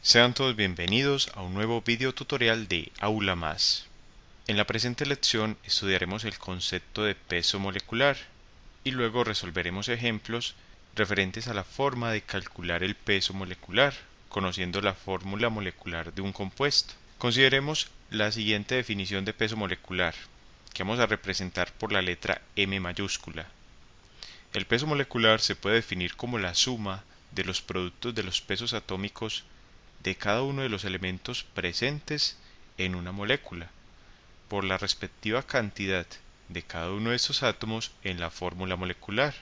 Sean todos bienvenidos a un nuevo video tutorial de Aula Más. En la presente lección estudiaremos el concepto de peso molecular y luego resolveremos ejemplos referentes a la forma de calcular el peso molecular, conociendo la fórmula molecular de un compuesto. Consideremos la siguiente definición de peso molecular, que vamos a representar por la letra M mayúscula. El peso molecular se puede definir como la suma de los productos de los pesos atómicos de cada uno de los elementos presentes en una molécula, por la respectiva cantidad de cada uno de estos átomos en la fórmula molecular.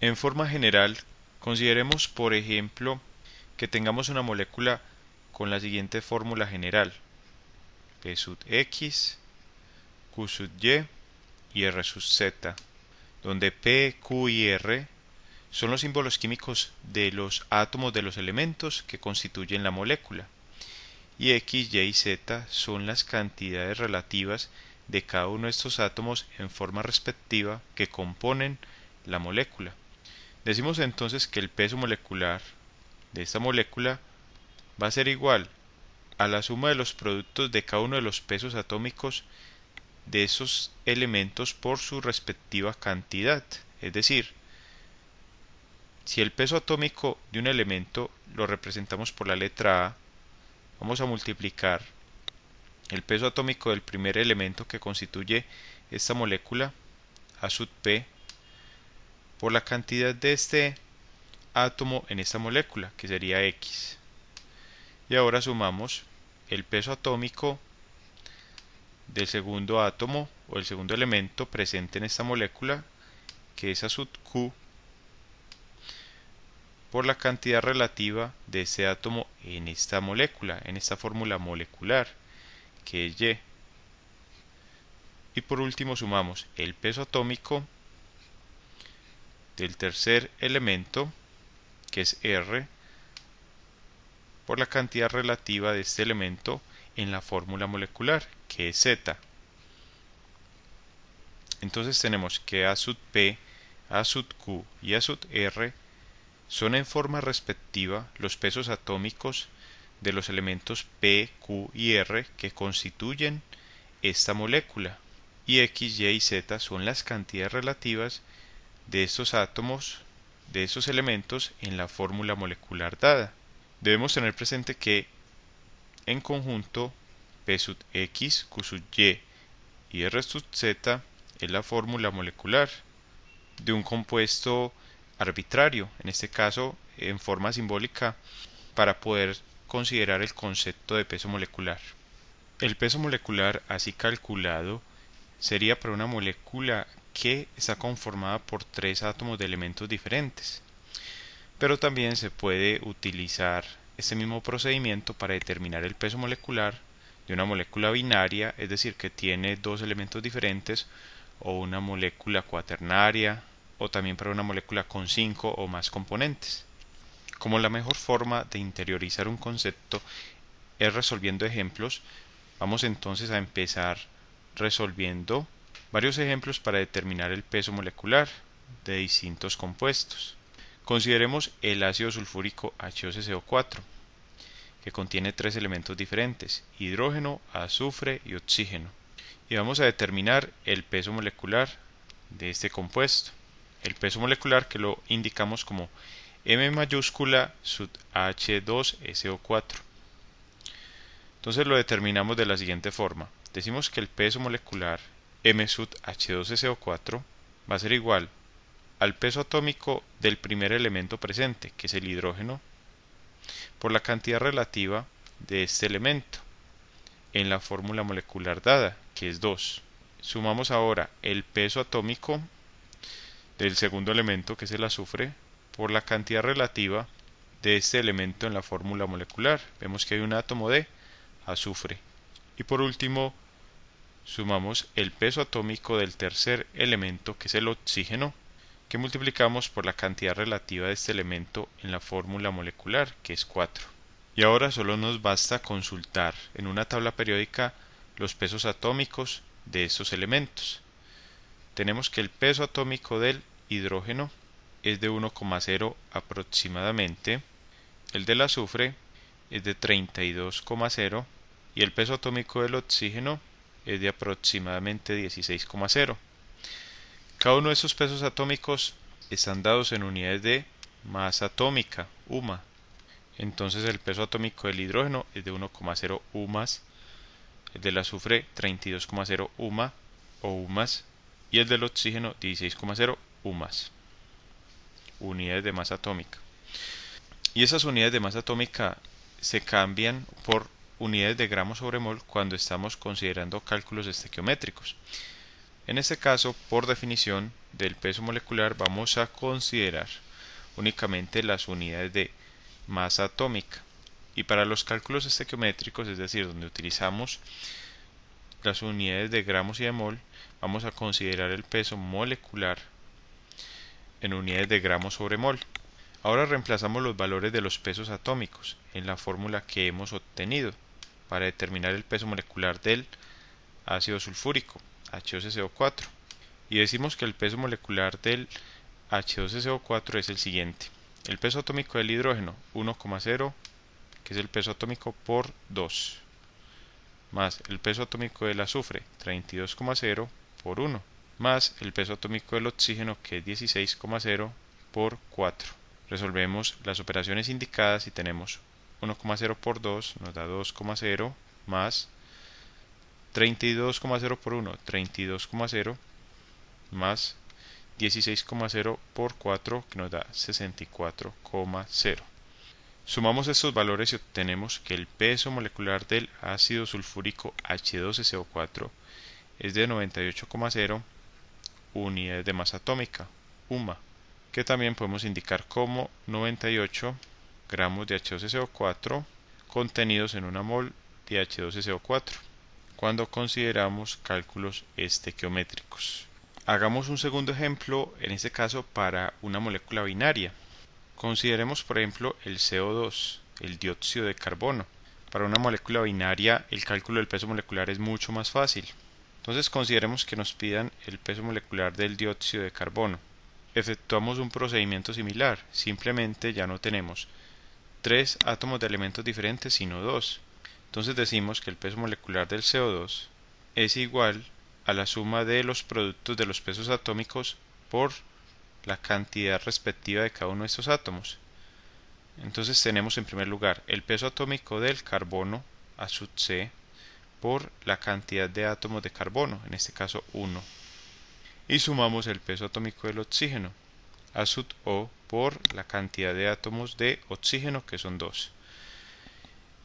En forma general, consideremos por ejemplo que tengamos una molécula con la siguiente fórmula general: P sub X, Q sub Y y R sub Z, donde P, Q y R son los símbolos químicos de los átomos de los elementos que constituyen la molécula, y X, Y y Z son las cantidades relativas de cada uno de estos átomos en forma respectiva que componen la molécula. Decimos entonces que el peso molecular de esta molécula va a ser igual a la suma de los productos de cada uno de los pesos atómicos de esos elementos por su respectiva cantidad. Es decir, si el peso atómico de un elemento lo representamos por la letra A, vamos a multiplicar el peso atómico del primer elemento que constituye esta molécula, A sub P, por la cantidad de este átomo en esta molécula, que sería X. Y ahora sumamos el peso atómico del segundo átomo o el segundo elemento presente en esta molécula, que es A sub Q, por la cantidad relativa de ese átomo en esta molécula, en esta fórmula molecular, que es Y. Y por último sumamos el peso atómico del tercer elemento, que es R, por la cantidad relativa de este elemento en la fórmula molecular, que es Z. Entonces tenemos que A sub P, A sub Q y A sub R son en forma respectiva los pesos atómicos de los elementos P, Q y R que constituyen esta molécula, y X, Y y Z son las cantidades relativas de estos átomos, de estos elementos en la fórmula molecular dada. Debemos tener presente que en conjunto P sub X, Q sub y R sub Z es la fórmula molecular de un compuesto arbitrario, en este caso en forma simbólica, para poder considerar el concepto de peso molecular. El peso molecular así calculado sería para una molécula que está conformada por tres átomos de elementos diferentes, pero también se puede utilizar este mismo procedimiento para determinar el peso molecular de una molécula binaria, es decir, que tiene dos elementos diferentes, o una molécula cuaternaria, o también para una molécula con 5 o más componentes. Como la mejor forma de interiorizar un concepto es resolviendo ejemplos, vamos entonces a empezar resolviendo varios ejemplos para determinar el peso molecular de distintos compuestos. Consideremos el ácido sulfúrico HCO4, que contiene tres elementos diferentes: hidrógeno, azufre y oxígeno. Y vamos a determinar el peso molecular de este compuesto. El peso molecular, que lo indicamos como M mayúscula sub H2SO4. Entonces lo determinamos de la siguiente forma. Decimos que el peso molecular M sub H2SO4 va a ser igual al peso atómico del primer elemento presente, que es el hidrógeno, por la cantidad relativa de este elemento en la fórmula molecular dada, que es 2. Sumamos ahora el peso atómico del segundo elemento, que es el azufre, por la cantidad relativa de este elemento en la fórmula molecular. Vemos que hay un átomo de azufre. Y por último sumamos el peso atómico del tercer elemento, que es el oxígeno, que multiplicamos por la cantidad relativa de este elemento en la fórmula molecular, que es 4. Y ahora solo nos basta consultar en una tabla periódica los pesos atómicos de estos elementos. Tenemos que el peso atómico del hidrógeno es de 1,0 aproximadamente, el del azufre es de 32,0 y el peso atómico del oxígeno es de aproximadamente 16,0. Cada uno de esos pesos atómicos están dados en unidades de masa atómica, UMA. Entonces el peso atómico del hidrógeno es de 1,0 UMAS, el del azufre 32,0 UMA o UMAS y el del oxígeno 16,0 UMAS, unidades de masa atómica. Y esas unidades de masa atómica se cambian por unidades de gramos sobre mol cuando estamos considerando cálculos estequiométricos. En este caso, por definición del peso molecular, vamos a considerar únicamente las unidades de masa atómica. Y para los cálculos estequiométricos, es decir, donde utilizamos las unidades de gramos y de mol, vamos a considerar el peso molecular en unidades de gramos sobre mol. Ahora reemplazamos los valores de los pesos atómicos en la fórmula que hemos obtenido para determinar el peso molecular del ácido sulfúrico, H2SO4. Y decimos que el peso molecular del H2SO4 es el siguiente. El peso atómico del hidrógeno, 1,0, que es el peso atómico por 2, más el peso atómico del azufre, 32,0 por 1, más el peso atómico del oxígeno, que es 16,0 por 4. Resolvemos las operaciones indicadas y tenemos 1,0 por 2 nos da 2,0 más 32,0 por 1, 32,0 más 16,0 por 4 que nos da 64,0. Sumamos estos valores y obtenemos que el peso molecular del ácido sulfúrico H2SO4 es de 98,0 unidades de masa atómica, UMA, que también podemos indicar como 98 gramos de H2SO4 contenidos en una mol de H2SO4 cuando consideramos cálculos estequiométricos. Hagamos un segundo ejemplo, en este caso para una molécula binaria. Consideremos por ejemplo el CO2, el dióxido de carbono. Para una molécula binaria el cálculo del peso molecular es mucho más fácil. Entonces consideremos que nos pidan el peso molecular del dióxido de carbono. Efectuamos un procedimiento similar, simplemente ya no tenemos 3 átomos de elementos diferentes sino 2. Entonces decimos que el peso molecular del CO2 es igual a la suma de los productos de los pesos atómicos por la cantidad respectiva de cada uno de estos átomos. Entonces tenemos en primer lugar el peso atómico del carbono, A sub C, por la cantidad de átomos de carbono, en este caso 1. Y sumamos el peso atómico del oxígeno, A sub O, por la cantidad de átomos de oxígeno, que son 2.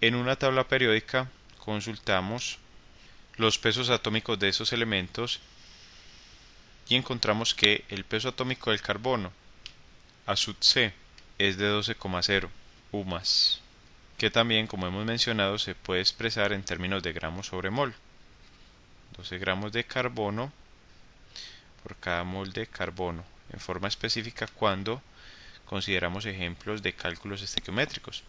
En una tabla periódica consultamos los pesos atómicos de esos elementos y encontramos que el peso atómico del carbono, A sub C, es de 12,0 UMAS, que también, como hemos mencionado, se puede expresar en términos de gramos sobre mol. 12 gramos de carbono por cada mol de carbono, en forma específica cuando consideramos ejemplos de cálculos estequiométricos.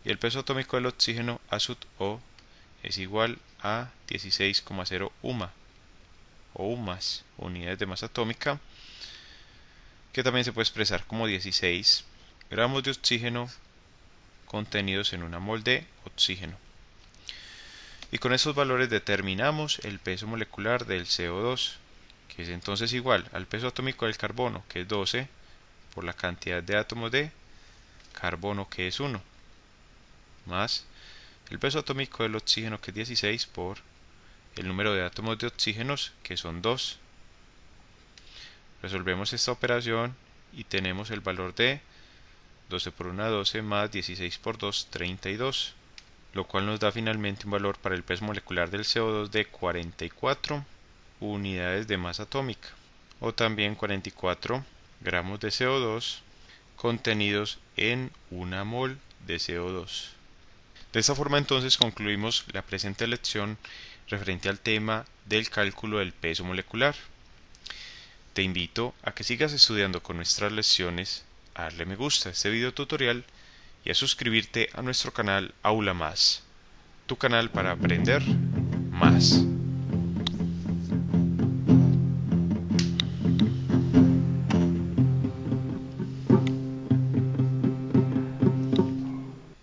Y el peso atómico del oxígeno, A sub O, es igual a 16,0 UMA o UMAS, unidades de masa atómica, que también se puede expresar como 16 gramos de oxígeno contenidos en una mol de oxígeno. Y con esos valores determinamos el peso molecular del CO2, que es entonces igual al peso atómico del carbono, que es 12, por la cantidad de átomos de carbono, que es 1, más el peso atómico del oxígeno, que es 16, por el número de átomos de oxígenos, que son 2. Resolvemos esta operación y tenemos el valor de 12 por 1, 12, más 16 por 2, 32, lo cual nos da finalmente un valor para el peso molecular del CO2 de 44 unidades de masa atómica, o también 44 gramos de CO2 contenidos en una mol de CO2. De esta forma entonces concluimos la presente lección referente al tema del cálculo del peso molecular. Te invito a que sigas estudiando con nuestras lecciones, a darle me gusta a este video tutorial y a suscribirte a nuestro canal Aula Más, tu canal para aprender más.